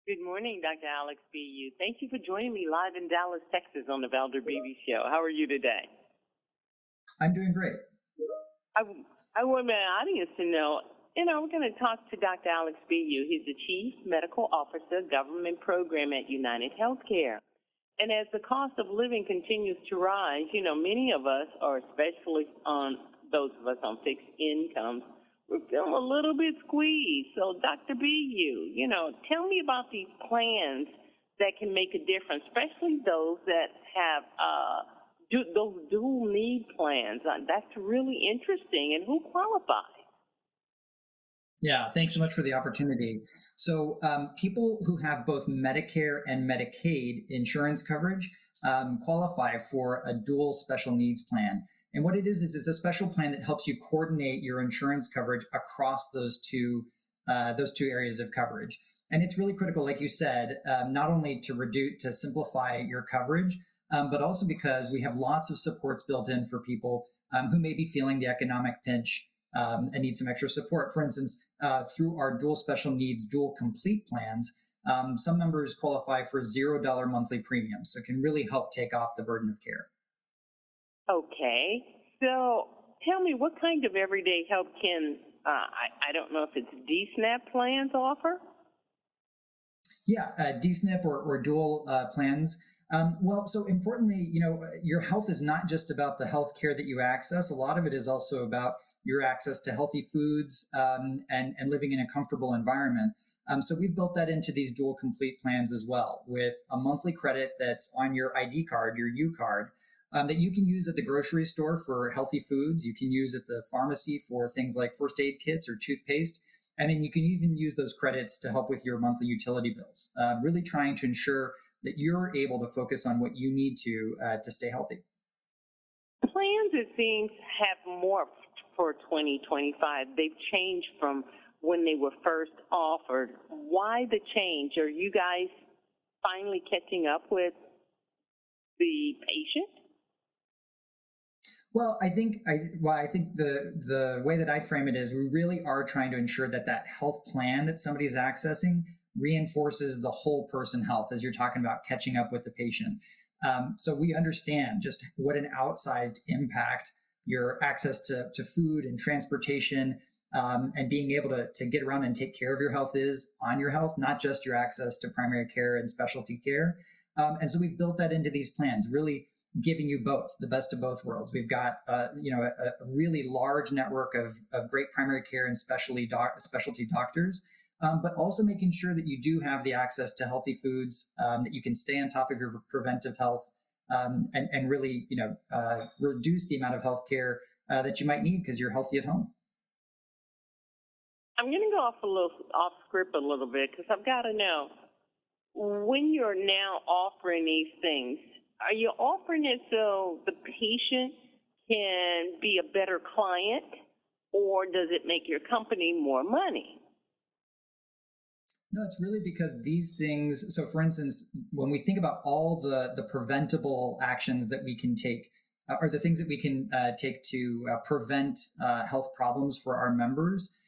Good morning, Dr. Alex Billioux. Thank you for joining me live in Dallas, Texas on the Valder Beebe Show. How are you today? I'm doing great. I want my audience to know, we're going to talk to Dr. Alex Billioux. He's the Chief Medical Officer, Government Program at UnitedHealthCare. And as the cost of living continues to rise, many of us, or especially those of us on fixed incomes, we're feeling a little bit squeezed. So, Dr. Billioux, tell me about these plans that can make a difference, especially those that have those dual need plans. That's really interesting. And who qualifies? Yeah, thanks so much for the opportunity. So people who have both Medicare and Medicaid insurance coverage qualify for a dual special needs plan. And what it is it's a special plan that helps you coordinate your insurance coverage across those two areas of coverage. And it's really critical, like you said, not only to simplify your coverage, but also because we have lots of supports built in for people who may be feeling the economic pinch and need some extra support. For instance, through our dual special needs, dual complete plans, some members qualify for $0 monthly premiums, so it can really help take off the burden of care. Okay, so tell me, what kind of everyday help can, I don't know if it's DSNP plans offer? Yeah, DSNP or dual plans. Well, so importantly, your health is not just about the health care that you access. A lot of it is also about your access to healthy foods and living in a comfortable environment. So we've built that into these dual complete plans as well, with a monthly credit that's on your ID card, your U card, that you can use at the grocery store for healthy foods. You can use at the pharmacy for things like first aid kits or toothpaste. I mean, you can even use those credits to help with your monthly utility bills, really trying to ensure that you're able to focus on what you need to stay healthy. Plans, it seems, have morphed for 2025. They've changed from when they were first offered. Why the change? Are you guys finally catching up with the patient? Well, I think the way that I'd frame it is we really are trying to ensure that health plan that somebody is accessing reinforces the whole person health, as you're talking about catching up with the patient. So we understand just what an outsized impact your access to food and transportation and being able to get around and take care of your health is on your health, not just your access to primary care and specialty care. And so we've built that into these plans, really giving you both, the best of both worlds. We've got a really large network of great primary care and specialty doctors, but also making sure that you do have the access to healthy foods, that you can stay on top of your preventive health, and really reduce the amount of health care that you might need because you're healthy at home. I'm going to go off script a little bit because I've got to know, when you're now offering these things, are you offering it so the patient can be a better client, or does it make your company more money? No, it's really because these things, so for instance, when we think about all the preventable actions that we can take, or the things that we can take to prevent health problems for our members,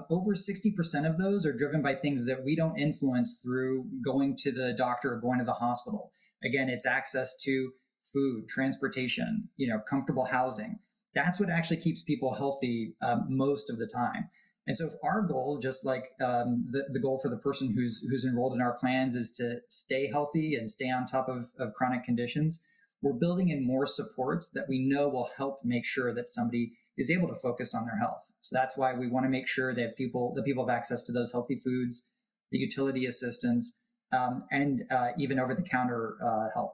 over 60% of those are driven by things that we don't influence through going to the doctor or going to the hospital. Again, it's access to food, transportation, comfortable housing. That's what actually keeps people healthy most of the time. And so if our goal, just like the goal for the person who's enrolled in our plans, is to stay healthy and stay on top of chronic conditions, we're building in more supports that we know will help make sure that somebody is able to focus on their health. So that's why we want to make sure that people have access to those healthy foods, the utility assistance, and even over-the-counter help.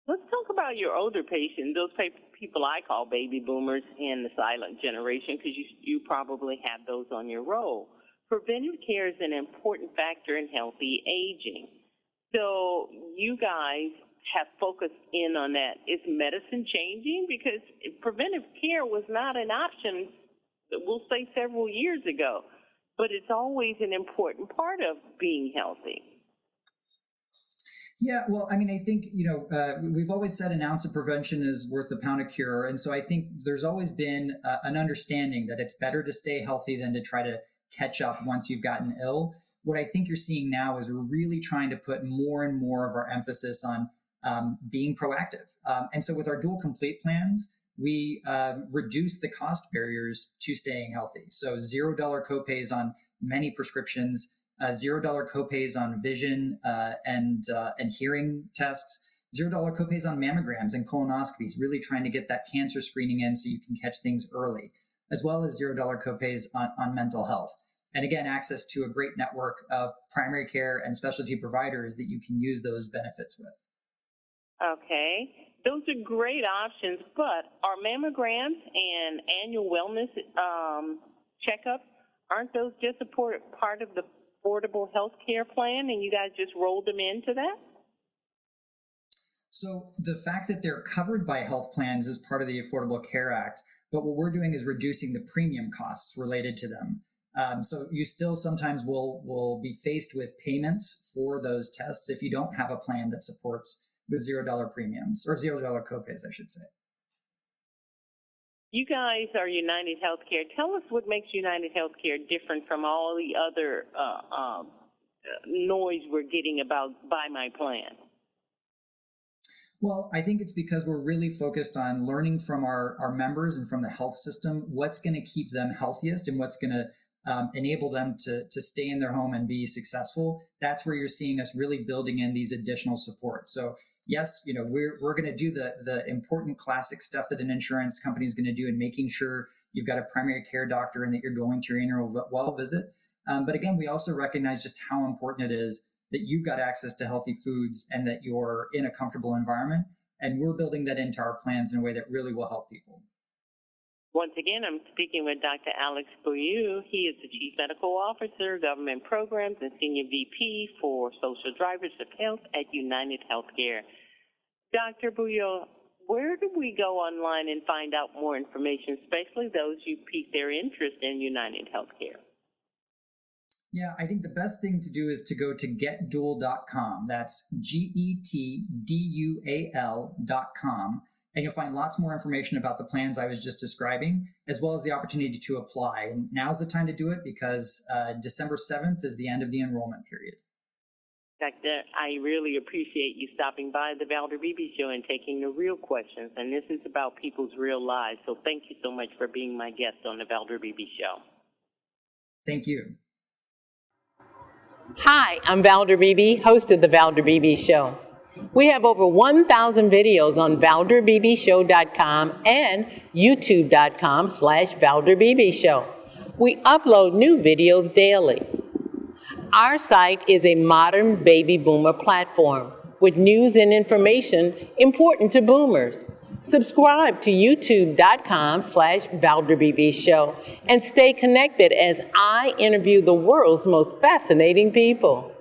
Let's talk about your older patients, those people I call baby boomers and the silent generation, because you probably have those on your roll. Preventive care is an important factor in healthy aging. So you guys have focused in on that. Is medicine changing? Because preventive care was not an option, we'll say, several years ago, but it's always an important part of being healthy. Yeah, well, I mean, I think, we've always said an ounce of prevention is worth a pound of cure. And so I think there's always been an understanding that it's better to stay healthy than to try to catch up once you've gotten ill. What I think you're seeing now is we're really trying to put more and more of our emphasis on being proactive. And so with our dual complete plans, we reduce the cost barriers to staying healthy. So $0 copays on many prescriptions, $0 copays on vision and hearing tests, $0 copays on mammograms and colonoscopies, really trying to get that cancer screening in so you can catch things early, as well as $0 copays on mental health. And again, access to a great network of primary care and specialty providers that you can use those benefits with. Okay. Those are great options, but are mammograms and annual wellness checkups, aren't those just a part of the Affordable Health Care Plan, and you guys just rolled them into that? So the fact that they're covered by health plans is part of the Affordable Care Act, but what we're doing is reducing the premium costs related to them. So you still sometimes will be faced with payments for those tests if you don't have a plan that supports with $0 premiums, or $0 copays, I should say. You guys are UnitedHealthCare. Tell us what makes UnitedHealthCare different from all the other noise we're getting about buy my plan. Well, I think it's because we're really focused on learning from our members and from the health system what's going to keep them healthiest and what's going to enable them to stay in their home and be successful. That's where you're seeing us really building in these additional support. So yes, we're going to do the important classic stuff that an insurance company is going to do in making sure you've got a primary care doctor and that you're going to your annual well visit. But again, we also recognize just how important it is that you've got access to healthy foods and that you're in a comfortable environment. And we're building that into our plans in a way that really will help people. Once again, I'm speaking with Dr. Alex Billioux. He is the Chief Medical Officer, Government Programs, and Senior VP for Social Drivers of Health at UnitedHealthCare. Dr. Billioux, where do we go online and find out more information, especially those who pique their interest in UnitedHealthCare? Yeah, I think the best thing to do is to go to getdual.com. That's GETDUAL.com. And you'll find lots more information about the plans I was just describing, as well as the opportunity to apply. And now's the time to do it because December 7th is the end of the enrollment period. Doctor, I really appreciate you stopping by the Valder Beebe Show and taking the real questions. And this is about people's real lives. So thank you so much for being my guest on the Valder Beebe Show. Thank you. Hi, I'm Valder Beebe, host of the Valder Beebe Show. We have over 1,000 videos on ValderBeebeShow.com and YouTube.com/Valder Beebe Show. We upload new videos daily. Our site is a modern baby boomer platform with news and information important to boomers. Subscribe to YouTube.com/Valder Beebe Show and stay connected as I interview the world's most fascinating people.